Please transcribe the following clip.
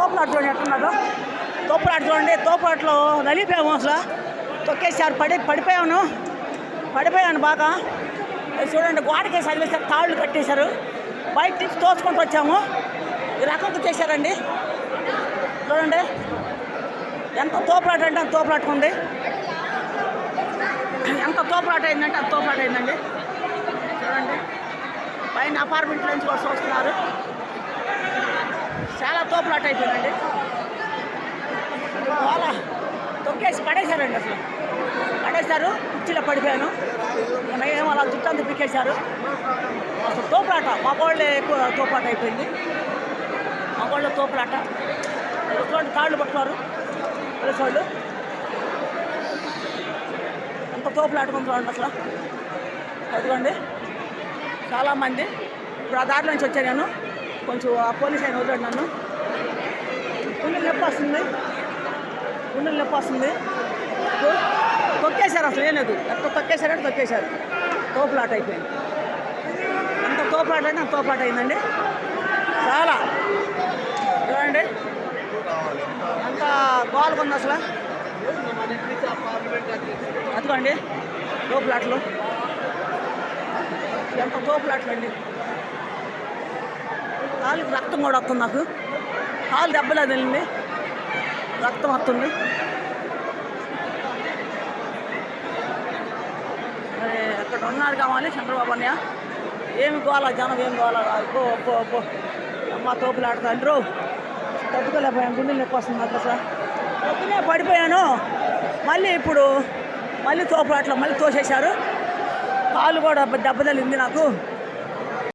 తోపులాట చూడండి ఎట్టున్నాడు. తోపులాట చూడండి. తోపులాటలో నలిపోయాము అసలు. తొక్కేసారు. పడిపోయాను బాగా. చూడండి గోడకేసి చదివేశారు. తాళ్ళు కట్టేశారు. బయట నుంచి తోచుకుంటూ వచ్చాము. ఈ రకంగా చేశారండి. చూడండి ఎంత తోపులాట అంటే అంత తోపులాట ఉంది. ఎంత తోపులాట అయిందంటే అంత తోపులాట అయిందండి. చూడండి పైన అపార్ట్మెంట్ నుంచి కూడా చూస్తున్నారు. చాలా తోపులాట అయిపోయిందండి. చాలా తొక్కేసి పడేశారండి. అసలు పడేశారు. కుర్చీలో పడిపోయాను. ఏమో అలా జుట్టంతా పిక్కేశారు. అసలు తోపులాట మగవాళ్ళే ఎక్కువ తోపులాట అయిపోయింది. మగవాళ్ళ తోపులాట. చూడండి తాళ్ళు పట్టుకున్నారు పోలీసు వాళ్ళు. ఎంత తోపులాటుకుంది చూడండి అసలు. అదిగోండి చాలామంది. ఇప్పుడు ఆ దారిలో నుంచి వచ్చాను నేను. కొంచెం ఆ పోలీస్ అయిన వదిలేడు నన్ను. గుండెలు నొప్పి వస్తుంది. తొక్కేశారు. అసలు ఏం లేదు. ఎంత తొక్కేశారంటే తొక్కేశారు. తోపులాట అయిపోయింది. అంత తోపులాట అంటే అంత తోపులాట అయిందండి. చాలా చూడండి అంత గోలుకుంది అసలు. అదిగోండి తోపులాటలు. ఎంత తోపులాటలు అండి. కాలుకి రక్తం కూడా వస్తుంది నాకు. కాలు దెబ్బలేదు వెళ్ళింది. రక్తం వస్తుంది. మరి అక్కడ ఉన్నారు కావాలి చంద్రబాబు అన్నయ్య. ఏమి గోళ జనం ఏం గోళ. అబ్బో అమ్మ తోపులాడుతాండ్రు. తట్టుకోలేకపోయాను. గుండెలు నొప్పి వస్తుంది నాకు అసలు. పొద్దునే పడిపోయాను. ఇప్పుడు మళ్ళీ తోపులాట్లో మళ్ళీ తోసేశారు. కాలు కూడా దెబ్బ తగిలింది నాకు.